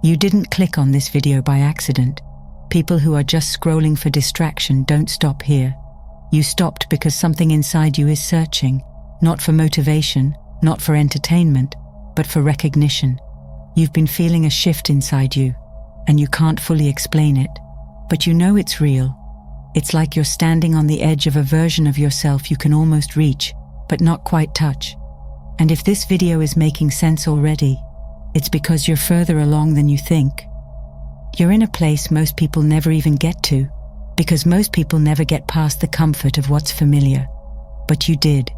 You didn't click on this video by accident. People who are just scrolling for distraction don't stop here. You stopped because something inside you is searching, not for motivation, not for entertainment, but for recognition. You've been feeling a shift inside you, and you can't fully explain it, but you know it's real. It's like you're standing on the edge of a version of yourself you can almost reach, but not quite touch. And if this video is making sense already, it's because you're further along than you think. You're in a place most people never even get to, because most people never get past the comfort of what's familiar. But you did.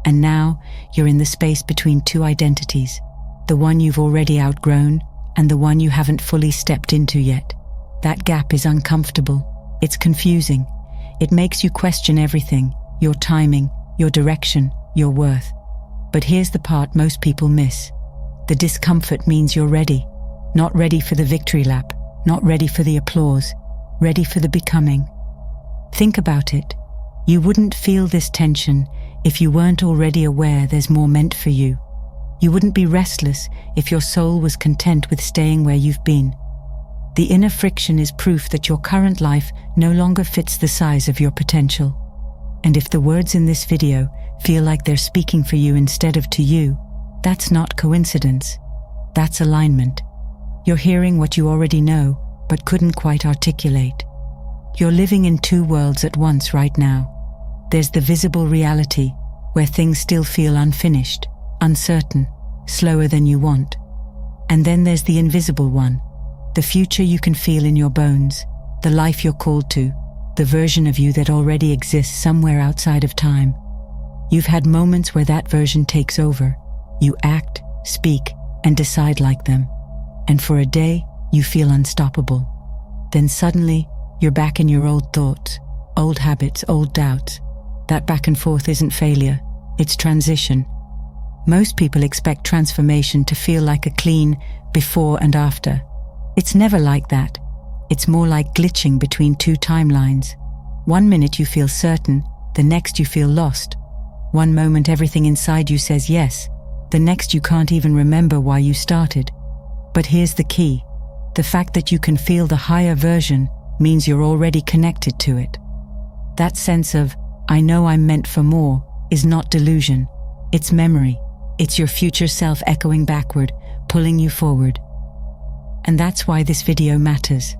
And now you're in the space between two identities, the one you've already outgrown and the one you haven't fully stepped into yet. That gap is uncomfortable. It's confusing. It makes you question everything, your timing, your direction, your worth. But here's the part most people miss. The discomfort means you're ready. Not ready for the victory lap, not ready for the applause, ready for the becoming. Think about it. You wouldn't feel this tension if you weren't already aware there's more meant for you. You wouldn't be restless if your soul was content with staying where you've been. The inner friction is proof that your current life no longer fits the size of your potential. And if the words in this video feel like they're speaking for you instead of to you, that's not coincidence. That's alignment. You're hearing what you already know, but couldn't quite articulate. You're living in two worlds at once right now. There's the visible reality, where things still feel unfinished, uncertain, slower than you want. And then there's the invisible one, the future you can feel in your bones, the life you're called to, the version of you that already exists somewhere outside of time. You've had moments where that version takes over. You act, speak, and decide like them. And for a day, you feel unstoppable. Then suddenly, you're back in your old thoughts, old habits, old doubts. That back and forth isn't failure, it's transition. Most people expect transformation to feel like a clean before and after. It's never like that. It's more like glitching between two timelines. One minute you feel certain, the next you feel lost. One moment everything inside you says yes, the next you can't even remember why you started. But here's the key. The fact that you can feel the higher version means you're already connected to it. That sense of, I know I'm meant for more, is not delusion. It's memory. It's your future self echoing backward, pulling you forward. And that's why this video matters.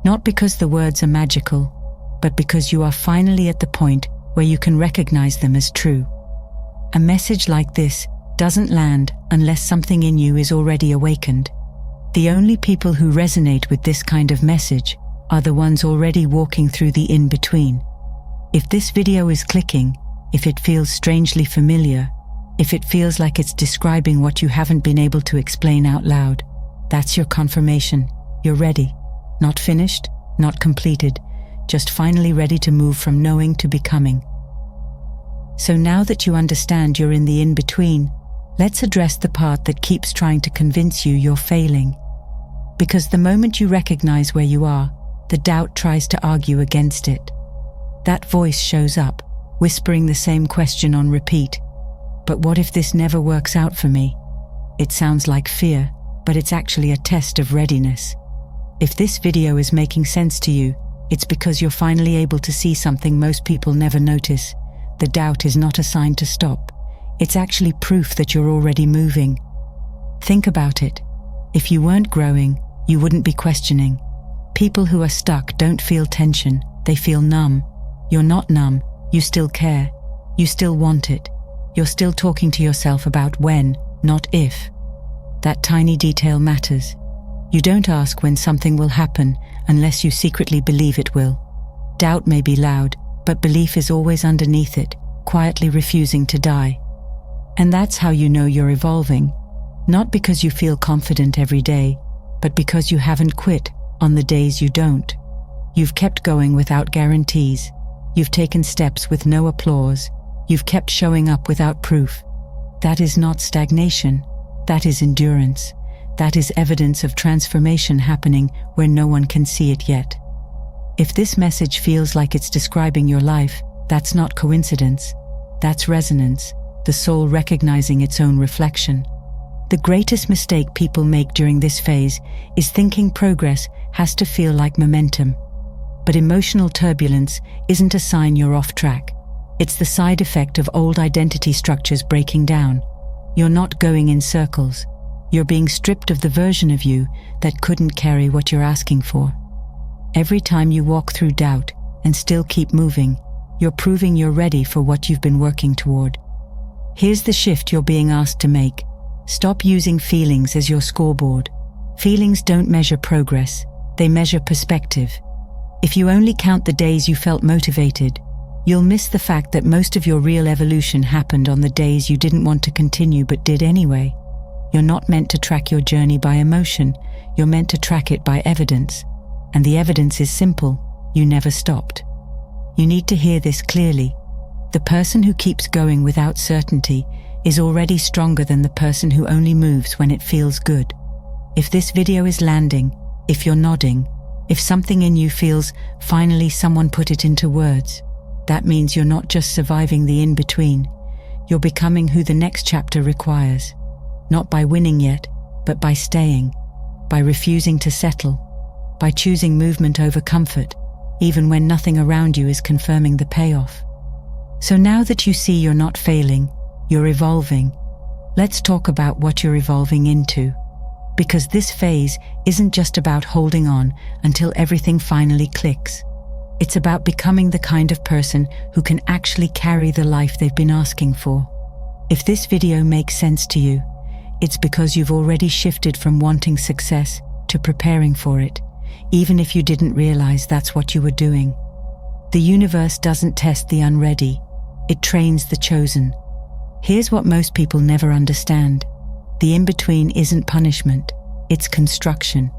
Not because the words are magical, but because you are finally at the point where you can recognize them as true. A message like this doesn't land unless something in you is already awakened. The only people who resonate with this kind of message are the ones already walking through the in-between. If this video is clicking, if it feels strangely familiar, if it feels like it's describing what you haven't been able to explain out loud, that's your confirmation. You're ready. Not finished, not completed, just finally ready to move from knowing to becoming. So now that you understand you're in the in-between, let's address the part that keeps trying to convince you you're failing. Because the moment you recognize where you are, the doubt tries to argue against it. That voice shows up, whispering the same question on repeat. But what if this never works out for me? It sounds like fear, but it's actually a test of readiness. If this video is making sense to you, it's because you're finally able to see something most people never notice. The doubt is not a sign to stop. It's actually proof that you're already moving. Think about it. If you weren't growing, you wouldn't be questioning. People who are stuck don't feel tension, they feel numb. You're not numb, you still care. You still want it. You're still talking to yourself about when, not if. That tiny detail matters. You don't ask when something will happen unless you secretly believe it will. Doubt may be loud, but belief is always underneath it, quietly refusing to die. And that's how you know you're evolving. Not because you feel confident every day, but because you haven't quit on the days you don't. You've kept going without guarantees. You've taken steps with no applause. You've kept showing up without proof. That is not stagnation. That is endurance. That is evidence of transformation happening where no one can see it yet. If this message feels like it's describing your life, that's not coincidence. That's resonance, the soul recognizing its own reflection. The greatest mistake people make during this phase is thinking progress has to feel like momentum. But emotional turbulence isn't a sign you're off track. It's the side effect of old identity structures breaking down. You're not going in circles. You're being stripped of the version of you that couldn't carry what you're asking for. Every time you walk through doubt and still keep moving, you're proving you're ready for what you've been working toward. Here's the shift you're being asked to make. Stop using feelings as your scoreboard. Feelings don't measure progress, they measure perspective. If you only count the days you felt motivated, you'll miss the fact that most of your real evolution happened on the days you didn't want to continue but did anyway. You're not meant to track your journey by emotion, you're meant to track it by evidence. And the evidence is simple: you never stopped. You need to hear this clearly. The person who keeps going without certainty is already stronger than the person who only moves when it feels good. If this video is landing, if you're nodding, if something in you feels, finally someone put it into words, that means you're not just surviving the in-between, you're becoming who the next chapter requires. Not by winning yet, but by staying, by refusing to settle, by choosing movement over comfort, even when nothing around you is confirming the payoff. So now that you see you're not failing, you're evolving, let's talk about what you're evolving into. Because this phase isn't just about holding on until everything finally clicks. It's about becoming the kind of person who can actually carry the life they've been asking for. If this video makes sense to you, it's because you've already shifted from wanting success to preparing for it, even if you didn't realize that's what you were doing. The universe doesn't test the unready, it trains the chosen. Here's what most people never understand. The in-between isn't punishment, it's construction.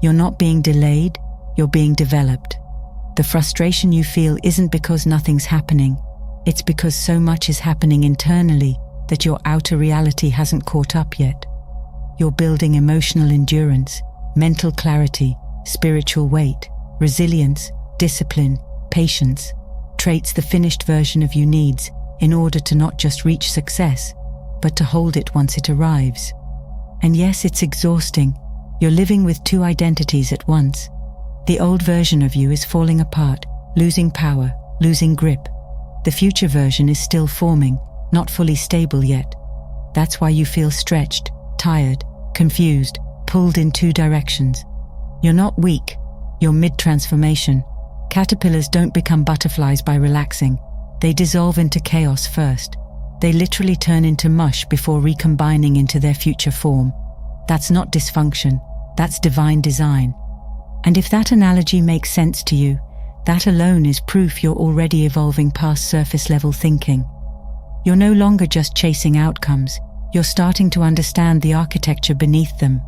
You're not being delayed, you're being developed. The frustration you feel isn't because nothing's happening, it's because so much is happening internally that your outer reality hasn't caught up yet. You're building emotional endurance, mental clarity, spiritual weight, resilience, discipline, patience, traits the finished version of you needs in order to not just reach success, but to hold it once it arrives. And yes, it's exhausting. You're living with two identities at once. The old version of you is falling apart, losing power, losing grip. The future version is still forming, not fully stable yet. That's why you feel stretched, tired, confused, pulled in two directions. You're not weak, you're mid-transformation. Caterpillars don't become butterflies by relaxing. They dissolve into chaos first. They literally turn into mush before recombining into their future form. That's not dysfunction, that's divine design. And if that analogy makes sense to you, that alone is proof you're already evolving past surface-level thinking. You're no longer just chasing outcomes, you're starting to understand the architecture beneath them.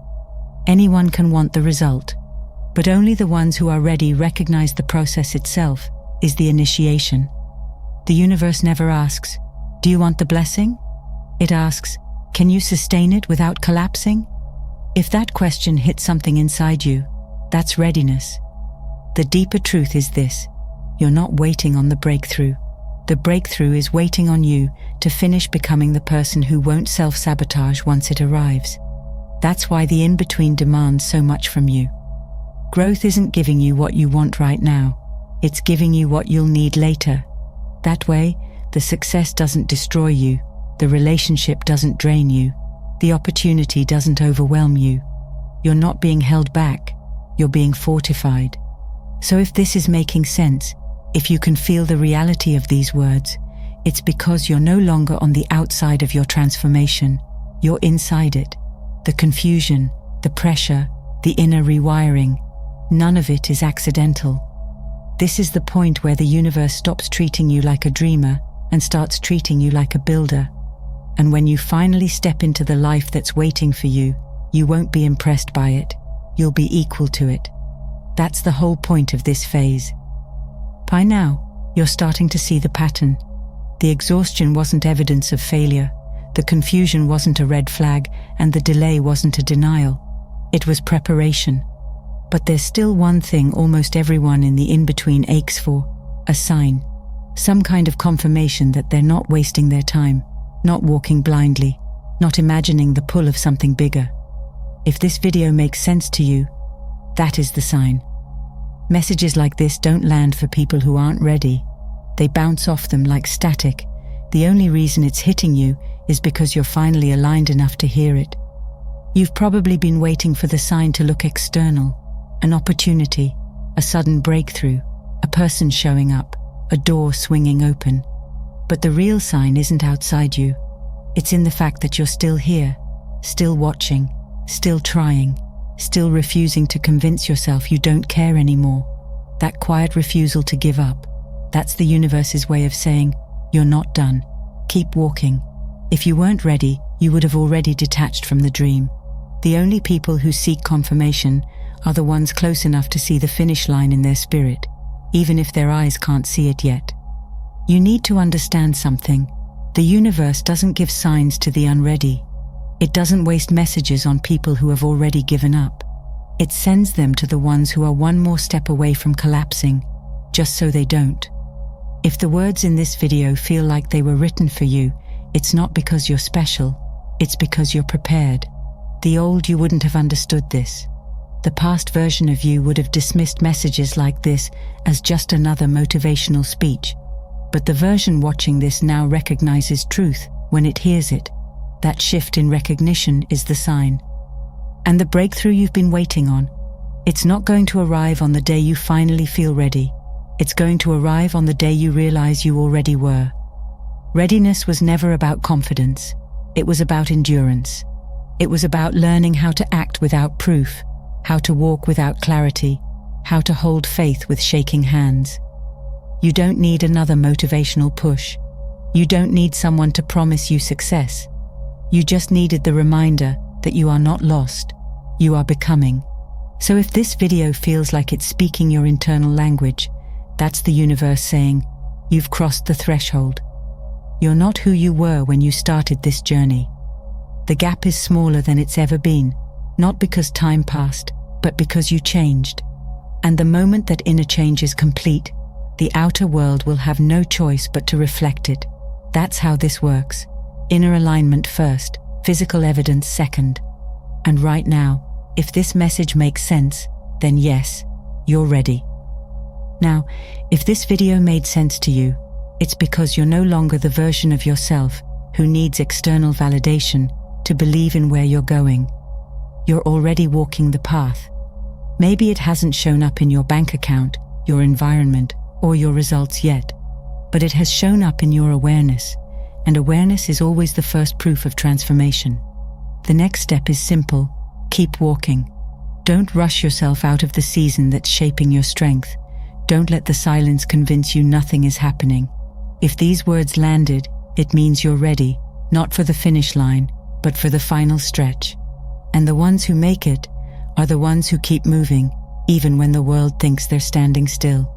Anyone can want the result, but only the ones who are ready recognize the process itself is the initiation. The universe never asks, "Do you want the blessing?" It asks, "Can you sustain it without collapsing?" If that question hits something inside you, that's readiness. The deeper truth is this: you're not waiting on the breakthrough. The breakthrough is waiting on you to finish becoming the person who won't self-sabotage once it arrives. That's why the in-between demands so much from you. Growth isn't giving you what you want right now, it's giving you what you'll need later. That way, the success doesn't destroy you, the relationship doesn't drain you, the opportunity doesn't overwhelm you. You're not being held back, you're being fortified. So if this is making sense, if you can feel the reality of these words, it's because you're no longer on the outside of your transformation, you're inside it. The confusion, the pressure, the inner rewiring, none of it is accidental. This is the point where the universe stops treating you like a dreamer and starts treating you like a builder. And when you finally step into the life that's waiting for you, you won't be impressed by it, you'll be equal to it. That's the whole point of this phase. By now, you're starting to see the pattern. The exhaustion wasn't evidence of failure, the confusion wasn't a red flag, and the delay wasn't a denial. It was preparation. But there's still one thing almost everyone in the in-between aches for: a sign. Some kind of confirmation that they're not wasting their time, not walking blindly, not imagining the pull of something bigger. If this video makes sense to you, that is the sign. Messages like this don't land for people who aren't ready. They bounce off them like static. The only reason it's hitting you is because you're finally aligned enough to hear it. You've probably been waiting for the sign to look external, an opportunity, a sudden breakthrough, a person showing up, a door swinging open. But the real sign isn't outside you. It's in the fact that you're still here, still watching, still trying, still refusing to convince yourself you don't care anymore. That quiet refusal to give up, that's the universe's way of saying, you're not done. Keep walking. If you weren't ready, you would have already detached from the dream. The only people who seek confirmation are the ones close enough to see the finish line in their spirit, even if their eyes can't see it yet. You need to understand something. The universe doesn't give signs to the unready. It doesn't waste messages on people who have already given up. It sends them to the ones who are one more step away from collapsing, just so they don't. If the words in this video feel like they were written for you, it's not because you're special, it's because you're prepared. The old you wouldn't have understood this. The past version of you would have dismissed messages like this as just another motivational speech. But the version watching this now recognizes truth when it hears it. That shift in recognition is the sign. And the breakthrough you've been waiting on, it's not going to arrive on the day you finally feel ready. It's going to arrive on the day you realize you already were. Readiness was never about confidence. It was about endurance. It was about learning how to act without proof, how to walk without clarity, how to hold faith with shaking hands. You don't need another motivational push. You don't need someone to promise you success. You just needed the reminder that you are not lost. You are becoming. So if this video feels like it's speaking your internal language, that's the universe saying, you've crossed the threshold. You're not who you were when you started this journey. The gap is smaller than it's ever been, not because time passed, but because you changed. And the moment that inner change is complete, the outer world will have no choice but to reflect it. That's how this works. Inner alignment first, physical evidence second. And right now, if this message makes sense, then yes, you're ready. Now, if this video made sense to you, it's because you're no longer the version of yourself who needs external validation to believe in where you're going. You're already walking the path. Maybe it hasn't shown up in your bank account, your environment, or your results yet, but it has shown up in your awareness, and awareness is always the first proof of transformation. The next step is simple. Keep walking. Don't rush yourself out of the season that's shaping your strength. Don't let the silence convince you nothing is happening. If these words landed, it means you're ready, not for the finish line, but for the final stretch. And the ones who make it are the ones who keep moving, even when the world thinks they're standing still.